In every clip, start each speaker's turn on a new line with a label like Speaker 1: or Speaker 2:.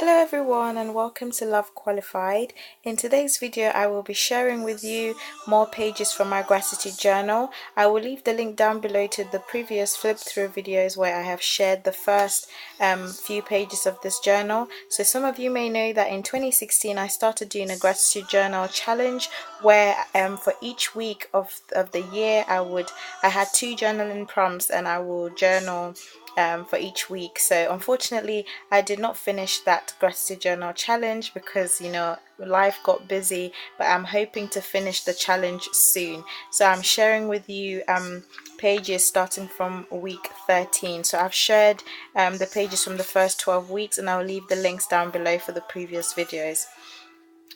Speaker 1: Hello everyone and welcome to Love Qualified. In today's video I will be sharing with you more pages from my gratitude journal. I will leave the link down below to the previous flip through videos where I have shared the first few pages of this journal. So some of you may know that in 2016 I started doing a gratitude journal challenge where for each week of the year I had 2 journaling prompts and I will journal for each week. So unfortunately I did not finish that gratitude journal challenge because life got busy, but I'm hoping to finish the challenge soon. So I'm sharing with you pages starting from week 13. So I've shared the pages from the first 12 weeks and I'll leave the links down below for the previous videos.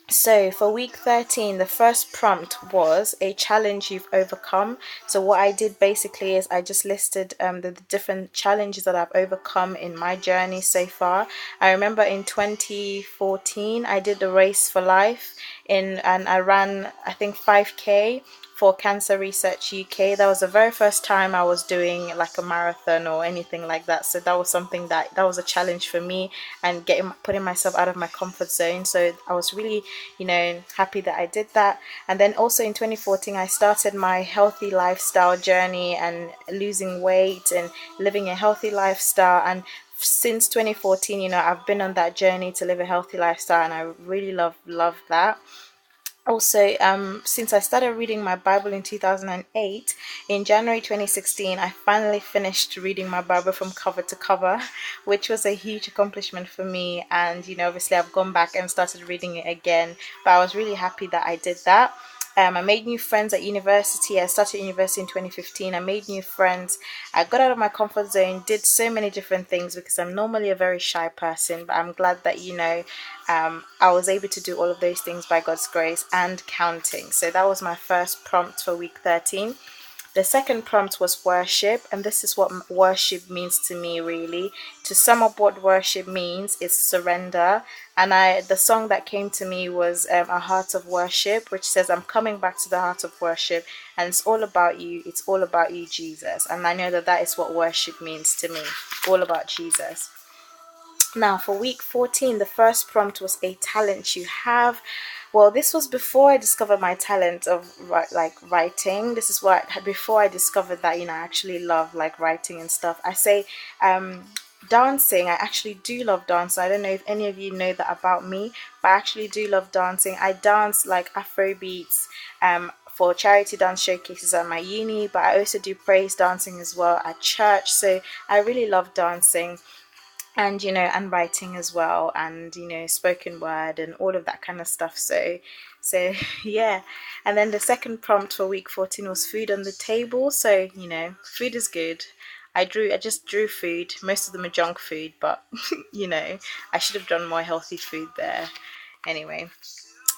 Speaker 1: So for week 13, the first prompt was a challenge you've overcome. So what I did basically is I just listed the different challenges that I've overcome in my journey so far. I remember in 2014 I did the race for life and I ran I think 5k for Cancer Research UK. That was the very first time I was doing like a marathon or anything like that. So that was something that was a challenge for me and putting myself out of my comfort zone. So I was really, happy that I did that. And then also in 2014, I started my healthy lifestyle journey and losing weight and living a healthy lifestyle. And since 2014, I've been on that journey to live a healthy lifestyle and I really love that. Also, since I started reading my Bible in 2008, in January 2016 I finally finished reading my Bible from cover to cover, which was a huge accomplishment for me. And obviously I've gone back and started reading it again, but I was really happy that I did that. I made new friends at university. I started university in 2015. I made new friends. I got out of my comfort zone, did so many different things because I'm normally a very shy person, but I'm glad that I was able to do all of those things by God's grace and counting. So that was my first prompt for week 13. The second prompt was worship, and this is what worship means to me really. To sum up what worship means is surrender. And the song that came to me was A Heart of Worship, which says, I'm coming back to the heart of worship and it's all about you. It's all about you, Jesus. And I know that is what worship means to me. All about Jesus. Now for week 14, the first prompt was a talent you have. Well, this was before I discovered my talent of writing. This is what before I discovered that I actually love like writing and stuff. I say dancing. I actually do love dancing. I don't know if any of you know that about me, but I actually do love dancing. I dance like Afro beats for charity dance showcases at my uni, but I also do praise dancing as well at church. So I really love dancing and and writing as well, and spoken word and all of that kind of stuff. So yeah. And then the second prompt for week 14 was food on the table. So food is good. I just drew food. Most of them are junk food, but I should have done more healthy food there anyway.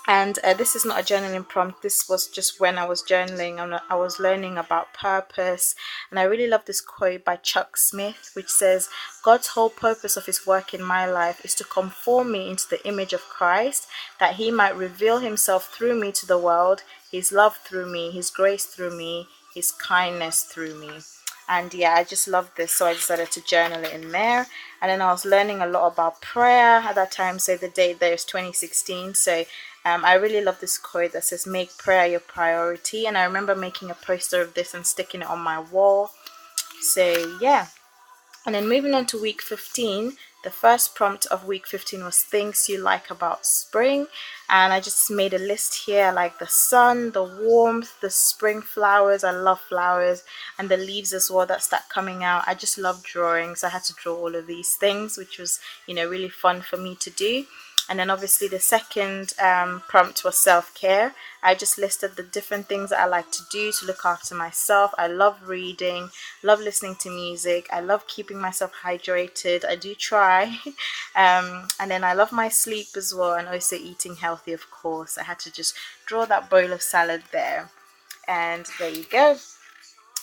Speaker 1: And this is not a journaling prompt. This was just when I was journaling and I was learning about purpose. And I really love this quote by Chuck Smith, which says, God's whole purpose of his work in my life is to conform me into the image of Christ, that he might reveal himself through me to the world, his love through me, his grace through me, his kindness through me. And yeah, I just love this, so I decided to journal it in there. And then I was learning a lot about prayer at that time. So the date there is 2016. So I really love this quote that says, make prayer your priority. And I remember making a poster of this and sticking it on my wall. So yeah. And then moving on to week 15, the first prompt of week 15 was things you like about spring. And I just made a list here. I like the sun, the warmth, the spring flowers. I love flowers, and the leaves as well that start coming out. I just love drawing, so I had to draw all of these things, which was really fun for me to do. And then obviously the second prompt was self-care. I just listed the different things that I like to do to look after myself. I love reading, love listening to music. I love keeping myself hydrated. I do try. And then I love my sleep as well, and also eating healthy, of course. I had to just draw that bowl of salad there. And there you go.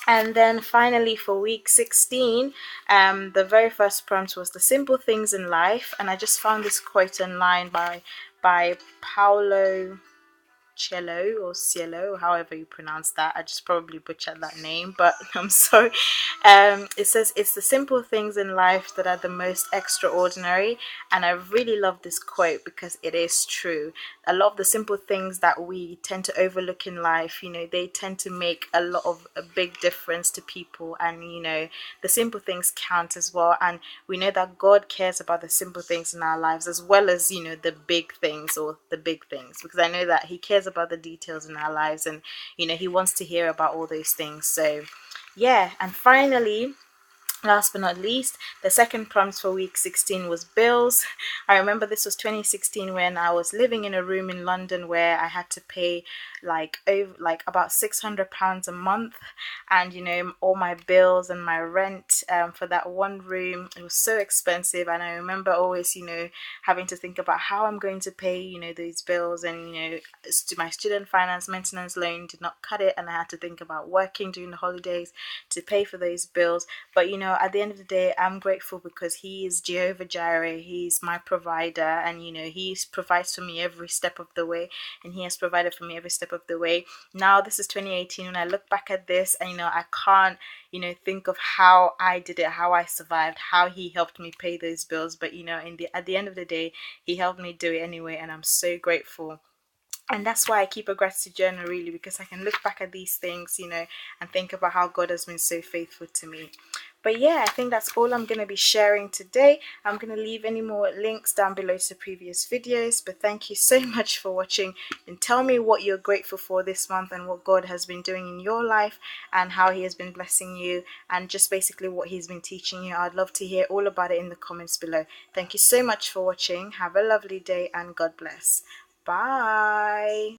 Speaker 1: And then finally for week 16, the very first prompt was the simple things in life. And I just found this quote online by Paulo Cielo or Cielo, however you pronounce that. I just probably butchered that name, but I'm sorry. It says it's the simple things in life that are the most extraordinary, and I really love this quote because it is true. A lot of the simple things that we tend to overlook in life, they tend to make a big difference to people, and the simple things count as well. And we know that God cares about the simple things in our lives as well as the big things, or the big things, because I know that He cares about the details in our lives, and He wants to hear about all those things. So yeah. And finally, last but not least, the second prompt for week 16 was bills. I remember this was 2016 when I was living in a room in London where I had to pay like about £600 a month, and all my bills and my rent for that one room. It was so expensive, and I remember always having to think about how I'm going to pay those bills, and my student finance maintenance loan did not cut it, and I had to think about working during the holidays to pay for those bills. But at the end of the day, I'm grateful because He is Jehovah Jireh. He's my provider, and He provides for me every step of the way, and He has provided for me every step of the way. Now this is 2018, when I look back at this, and I can't think of how I did it, how I survived, how He helped me pay those bills. But at the end of the day, He helped me do it anyway, and I'm so grateful. And that's why I keep a gratitude journal, really, because I can look back at these things and think about how God has been so faithful to me. But yeah, I think that's all I'm going to be sharing today. I'm going to leave any more links down below to previous videos. But thank you so much for watching, and tell me what you're grateful for this month, and what God has been doing in your life, and how He has been blessing you, and just basically what He's been teaching you. I'd love to hear all about it in the comments below. Thank you so much for watching. Have a lovely day, and God bless. Bye.